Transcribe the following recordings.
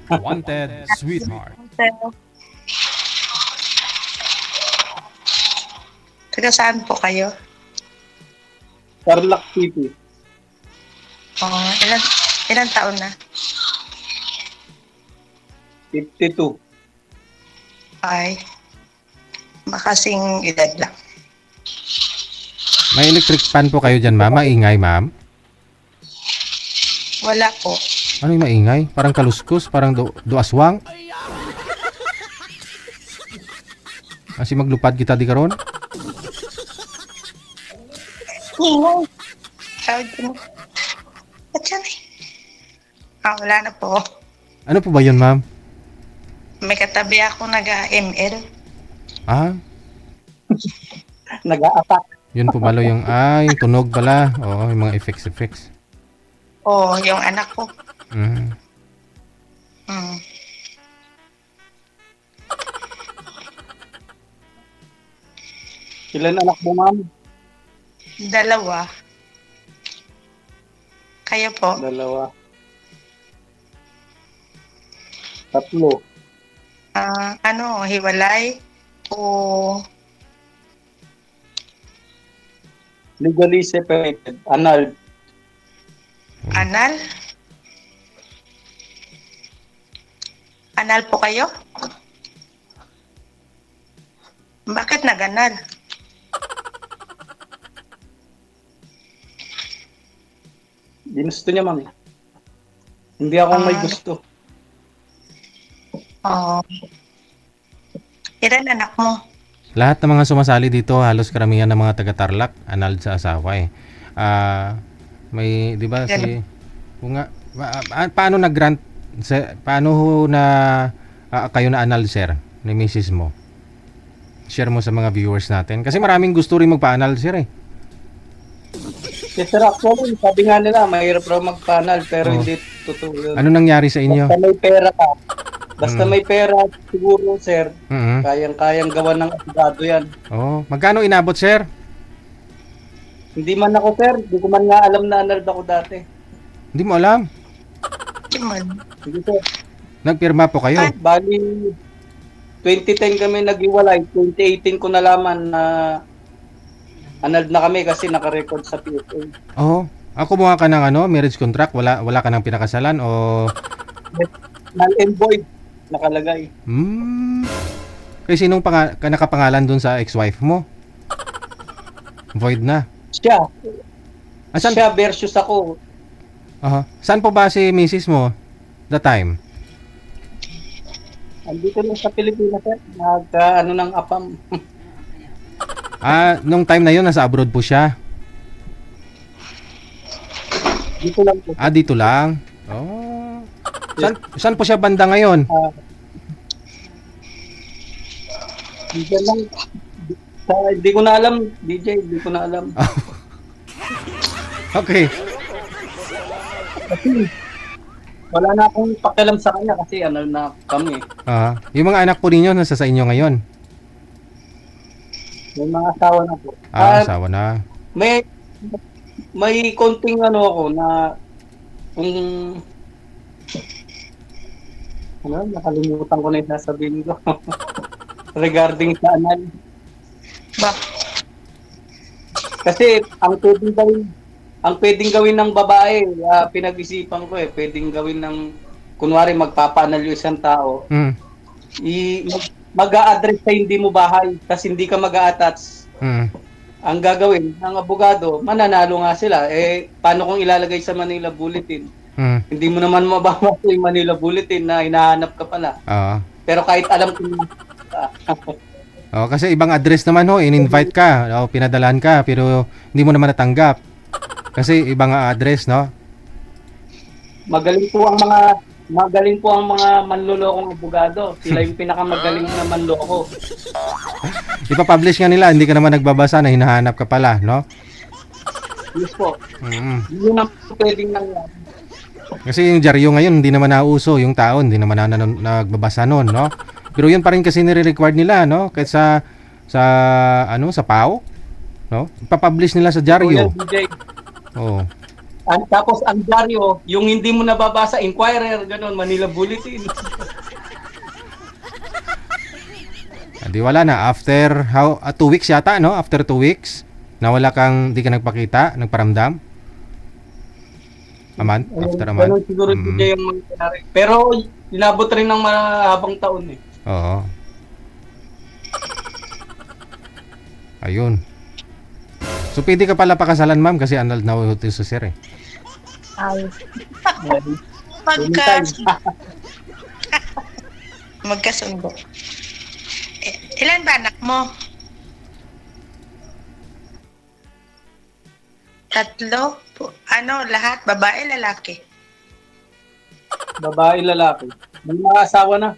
Wanted Sweetheart. Taga saan po kayo? Tarlac City. Oh, ilan taon na? 52. Ay, makasing edad lang. May electric fan po kayo dyan, ma'am? Maingay, ma'am? Wala po. Ano yung maingay? Parang kaluskos? Parang duaswang? Kasi maglupad kita di karon? Ingay. Tawag ko mo. Ba't yan eh? Wala na po. Ano po ba yun, ma'am? May katabi ako nag-ML. Ah, Nag-a-attack. yun po malo yung, yung tunog pala. Oo, yung mga effects. Oh, yung anak ko. Mm. Hmm. Ilan anak mo, ma'am? 2. Kayo po? 2. 3. Hiwalay? O Legally separated. Anal. anal? Anal po kayo? Bakit nag-anal? Ginusto niya, ma'am. Hindi ako may gusto. Oh. Ilan anak mo? Lahat ng mga sumasali dito, halos karamihan ng mga taga-Tarlac, anal sa asawa eh. May, di ba, kung nga, paano nag-grant, paano ho na kayo na anal, sir, ni misis mo? Share mo sa mga viewers natin. Kasi maraming gusto rin magpa-anal, sir eh. Yes, sir, actually, sabi nga nila, mahirap raw magpanal, pero hindi totoo yun. Ano nangyari sa inyo? Basta may pera ka. Basta may pera, siguro, sir, Mm-hmm. kayang-kayang gawa ng abogado yan. Oh, magkano inabot, sir? Hindi man ako, sir. Hindi ko man nga alam na anal ako dati. Hindi mo alam. Hindi, sir. Nagpirma po kayo. Bali, 2010 kami nag-iwalay. 2018 ko nalaman na anal na kami kasi naka-record sa PSA. Oh, ako kumuha ka ng marriage contract, wala ka ng pinakasalan o Null and void nakalagay. Kaya sinong nakapangalan dun sa ex-wife mo? Void na. Siya. Saan? Siya versus ako. Saan po ba si misis mo that time? Andito lang sa Pilipinas, sir. Ng apam. Nung time na yun, nasa abroad po siya. Dito lang po. Dito lang. Oh. Saan po siya banda ngayon? Dito lang. Hindi ko na alam, DJ. Hindi ko na alam. Okay. Kasi wala na akong pakialam sa kanya kasi anal na kami. Yung mga anak po ninyo nasa sa inyo ngayon? May mga asawa na po. Asawa na. May konting ako na kung nakalimutan ko na yung sasabihin ko. Regarding sa anal. Kasi ang pwedeng gawin ng babae, pinag-isipan ko pwedeng gawin ng, kunwari magpapaanal yung isang tao, mag-a-address sa hindi mo bahay, kasi hindi ka mag-a-attach. Ang gagawin ng abogado, mananalo nga sila. Paano kung ilalagay sa Manila Bulletin? Hindi mo naman mababasa yung Manila Bulletin na hinahanap ka pala. Pero kahit alam ko kasi ibang address naman in-invite ka, pinadalan ka, pero hindi mo naman natanggap. Kasi ibang address, no? Magaling po ang mga manlolokong abogado. Sila yung pinakamagaling na manloko. Ipapublish nga nila, hindi ka naman nagbabasa na hinahanap ka pala, no? Yes po. Yun ang pwedeng nangyari. Kasi yung dyaryo ngayon hindi naman nauso, yung tao hindi naman nagbabasa noon, no? Pero yun pa rin kasi nire-required nila, no? Kahit sa PAO, no? Ipapublish nila sa dyaryo. DJ. Oh. Tapos ang dyaryo, yung hindi mo nababasa, Inquirer, ganun, Manila Bulletin. Di wala na. After 2 weeks yata, no? After 2 weeks, nawala kang, di ka nagpakita, nagparamdam? A month? After a month? Ganun siguro DJ yung mangyayari. Pero inabot rin ng mahabang taon eh. Oo. Ayun. So, pwede ka pala pakasalan, ma'am, kasi annulled na hotel sa sir eh. Ay. Anytime. Magkasundo. Ilan ba anak mo? 3? Ano, lahat? Babae, lalaki? Babae, lalaki. May mga asawa na.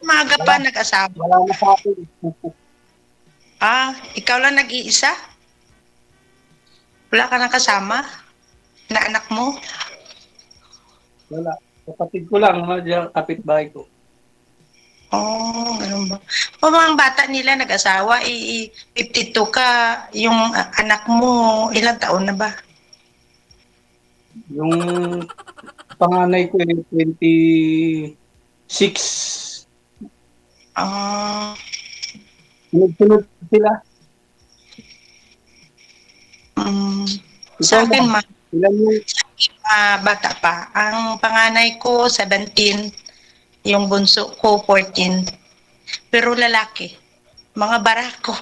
Umaga pa nag-asawa. Wala na sa akin. Ikaw lang nag-iisa? Wala ka nang kasama? Na anak mo? Wala. Kapatid ko lang, kapitbahay ko. Ganun ba? O mga bata nila nag-asawa, 52 ka, yung anak mo, ilang taon na ba? Yung panganay ko ay 26. Sunod-sunod sila. Sa akin, Ilan yung bata pa. Ang panganay ko, 17. Yung bunso ko, 14. Pero lalaki. Mga barako.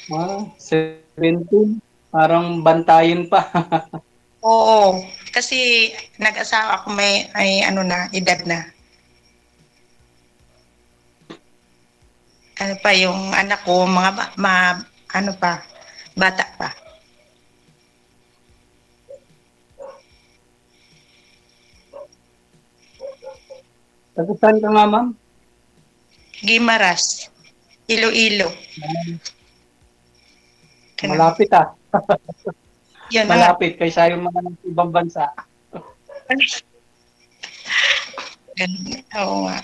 17? Parang bantayin pa. Oo. Kasi nag-asawa ako may edad na. Ano pa, yung anak ko, bata pa. Saan ka nga, ma'am? Guimaras. Iloilo. Malapit Yan, malapit kaysa yung mga ng ibang bansa. Oo nga.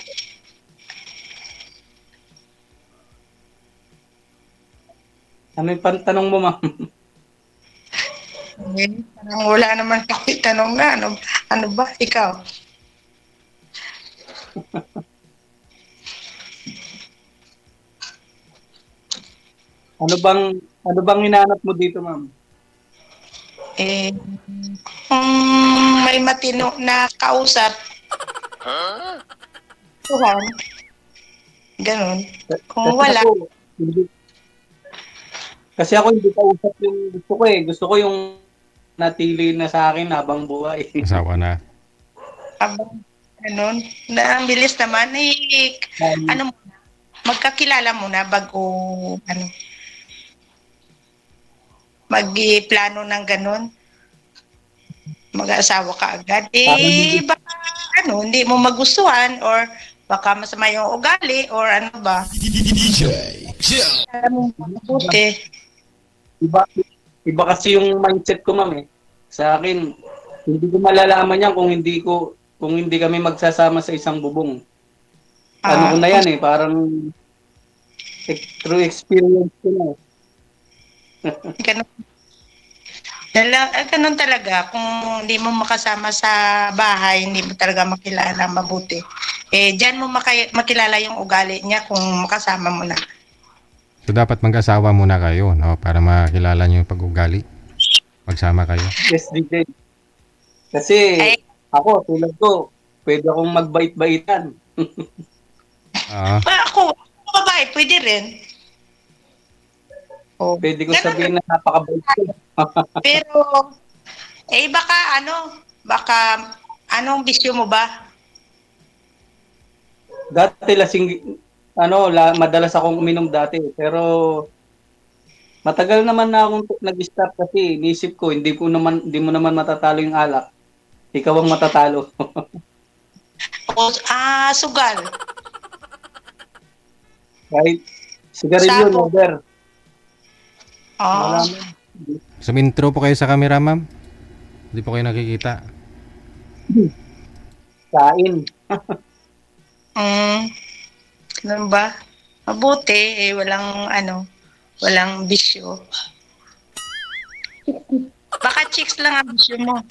Ano yung tanong mo, ma'am? Parang wala naman kasi tanong na. Ano ba? Ikaw? Ano bang hinanap mo dito, ma'am? Kung may matino na kausap, Tuhan. Ganon. Kung wala, kasi ako hindi kausap yung gusto ko eh. Gusto ko yung natili na sa akin habang buhay. Asawa na. ganon. Na ang bilis naman, magkakilala muna bago, mag-plano ng ganon. Mag-asawa ka agad. Baka, hindi mo magustuhan or baka masama yung ugali or ano ba. Alam mo mabuti. Iba kasi yung mindset ko, ma'am eh. Sa akin, hindi ko malalaman yan kung hindi kami magsasama sa isang bubong. Ano ko na yan eh, parang through experience ko na. Ganun talaga. Kung hindi mo makasama sa bahay, hindi mo talaga makilala mabuti. Diyan mo makilala yung ugali niya kung makasama mo na. So, dapat mag-asawa muna kayo, no? Para makilala nyo yung pag-ugali. Magsama kayo. Yes, DJ. Kasi ako, tulad ko, pwede akong magbait-baitan. Ako, babae, pwede rin. Pwede ko sabihin na napakabait ko. Pero, baka, anong bisyo mo ba? Dati madalas akong uminom dati. Pero, matagal naman na akong nag-stop kasi inisip ko, hindi mo naman matatalo yung alak. Ikaw ang matatalo. Sugal. Right? Sigarilyo, never. Sumintro po kayo sa camera, ma'am. Hindi po kayo nakikita. Kain. Ganun ba? Mabuti, walang bisyo. Baka chicks lang ang gusto mo.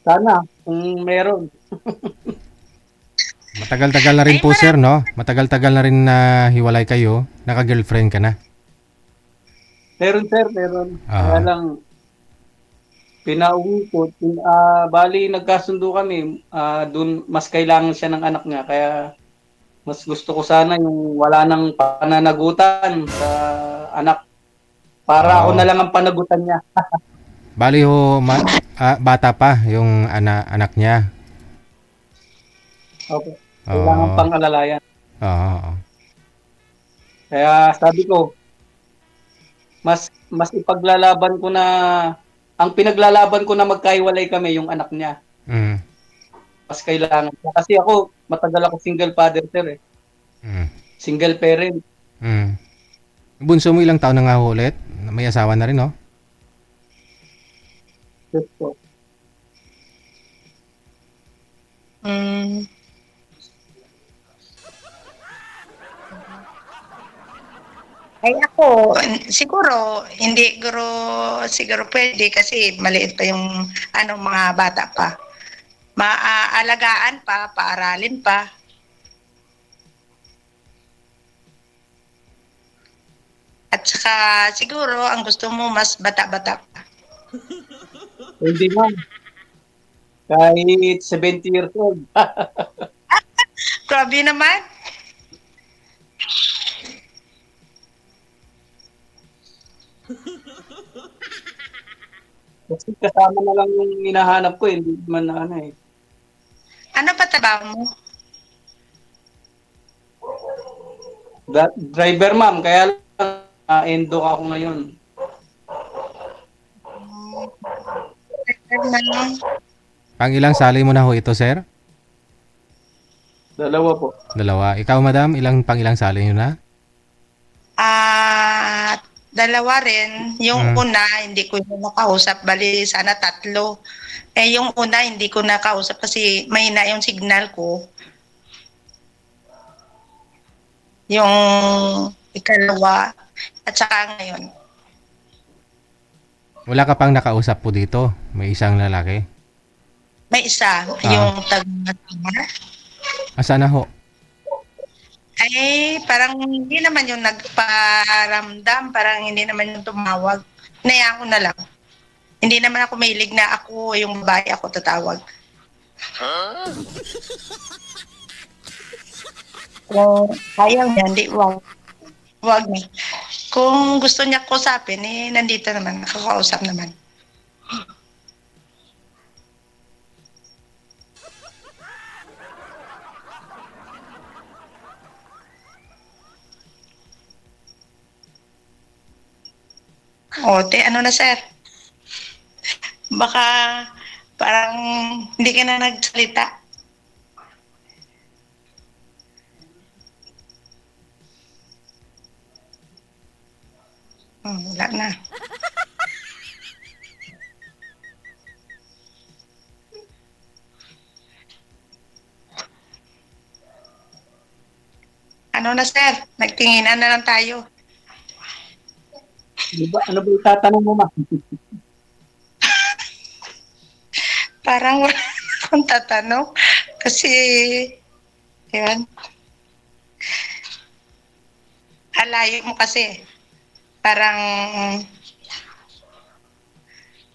Sana, kung meron. Matagal-tagal na rin Ay, po sir, no? Matagal-tagal na rin na hiwalay kayo. Naka-girlfriend ka na. Meron sir, meron. Kaya Ah, lang, pinauwi ko. Bali, nagkasundo kami. Dun, mas kailangan siya ng anak niya. Kaya, mas gusto ko sana yung wala nang pananagutan sa anak. Para ako oo. na lang ang panagutan niya. Bali ho, bata pa yung anak niya. Okay. Kailangan Oo. pang alalayan. Oo. Kaya sabi ko, mas ipaglalaban ko na ang pinaglalaban ko na magkahiwalay kami yung anak niya. Mm. Mas kailangan. Kasi ako, matagal ako single father sir eh. Mm. Single parent. Mm. Bunso mo ilang taon na nga ho ulit? May asawa na rin, no? Yes po. Mm. Ay ako, siguro, hindi siguro pwede kasi maliit pa yung mga bata pa. Maaalagaan pa, paaralin pa. At saka siguro ang gusto mo mas bata-bata pa. Hindi ma'am. Kahit 70 years old. Grabe naman. Kasi kasama na lang yung hinahanap ko eh. Hindi man na ano eh. Ano pa trabaho mo? Driver ma'am. Kaya lang, endo ako ngayon. Pang ilang sali mo na ho ito, sir? Dalawa po. Dalawa. Ikaw, madam, pang ilang sali nyo na? Dalawa rin. Yung Mm. una, hindi ko na nakausap. Bali, sana 3. Yung una, hindi ko nakausap kasi mahina yung signal ko. Yung ikalawa, at saka ngayon. Wala ka pang nakausap po dito. May isang lalaki. May isa, yung taga-tama. Asa na ho? Ay, parang hindi naman yung nagparamdam, parang hindi naman yung tumawag. Nayaan ko na lang. Hindi naman ako mahilig na ako, yung babae ako tatawag. Kung ayaw niya, hindi, wag. Wag na. Kung gusto niya kausapin, nandito naman, nakakausap naman. Ano na sir? Baka parang hindi ka na nagsalita. Wala na. Ano na sir? Nagtinginan na lang tayo. Ano ba itatanong mo ma'am? Parang wala akong tatanong. Kasi, yun. Alayo mo kasi. Parang,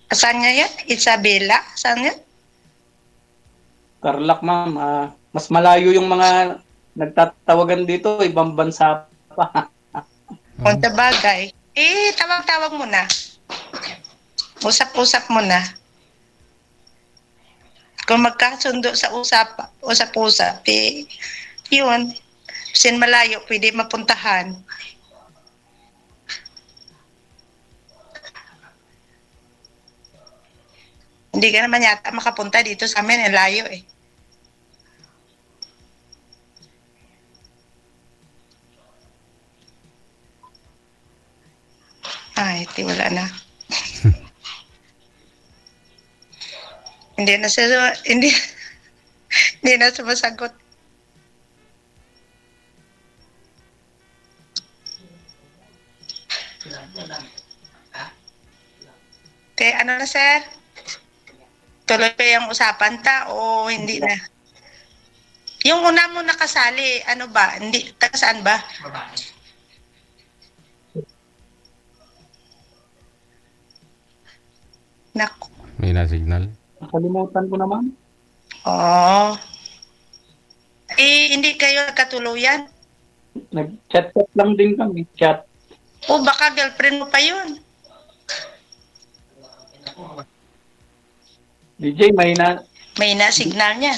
saan niya yun? Isabela? Saan yun? Tarlac ma'am. Mas malayo yung mga nagtatawagan dito. Ibang bansa pa. Kung sa bagay. Tawag-tawag mo na. Usap-usap mo na. Kung magkasundo sa usap-usap, yun. Sin malayo, pwede mapuntahan. Hindi ka naman yata makapunta dito sa amin, layo eh. Ay, wala na. Hindi na siya, hindi na sumasagot. Ano na, sir? Tuloy pa yung usapan o hindi na? Yung una mo nakasali, ano ba? Hindi, taga saan ba? Naku. May na-signal. Nakalimutan ko naman. Oh. Hindi kayo nagkatuluyan? Nag-chat-chat lang din kami. Chat. O baka girlfriend mo pa yun? DJ, may na... May na-signal niya.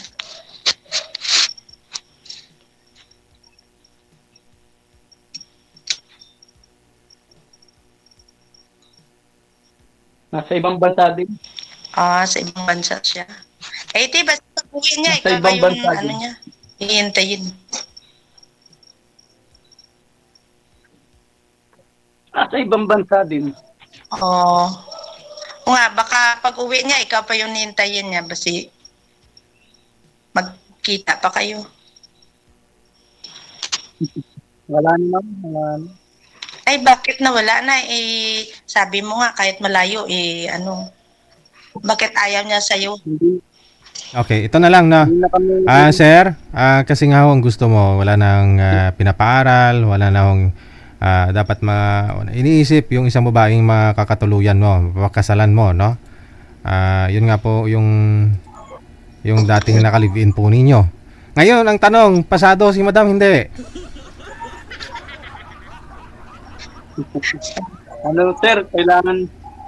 Nasa ibang bansa din. Sa ibang bansa siya. Di ba sa uwi niya, Nasa ikaw ba ibang yung bansa ano din. niya? Hihintayin. Nasa ibang bansa din. Oo. O nga, baka pag uwi niya, ikaw pa yung hihintayin niya. Basi magkita pa kayo. Wala naman. Wala. Bakit nawala na? Sabi mo nga, kahit malayo, bakit ayaw niya sa'yo? Hindi, Okay, ito na lang na. hindi na kami... Sir, kasi nga ho, ang gusto mo, wala nang pinapaaral, wala na hong dapat iniisip yung isang babaeng makakatuluyan mo, mapakasalan mo, no? Yun nga po yung dating naka-live-in po ninyo. Ngayon, ang tanong, pasado si Madam, hindi. Ano, sir,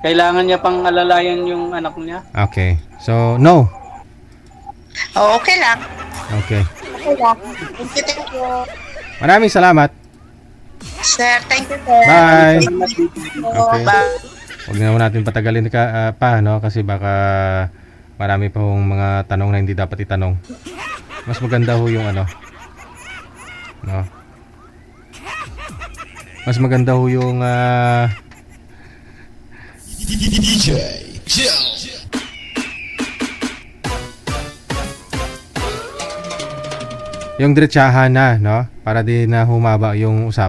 kailangan niya pang alalayan yung anak niya. Okay, so no. Okay lang. Okay. Okay lang. Thank you. Maraming salamat. Sir, thank you, sir. Bye. Okay. Okay. Huwag na natin patagalin pa, no? Kasi baka marami pa hong mga tanong na hindi dapat itanong. Mas maganda ho yung ano, no? Mas maganda ho yung yung diretsahan na, no? Para di na humaba yung usapan.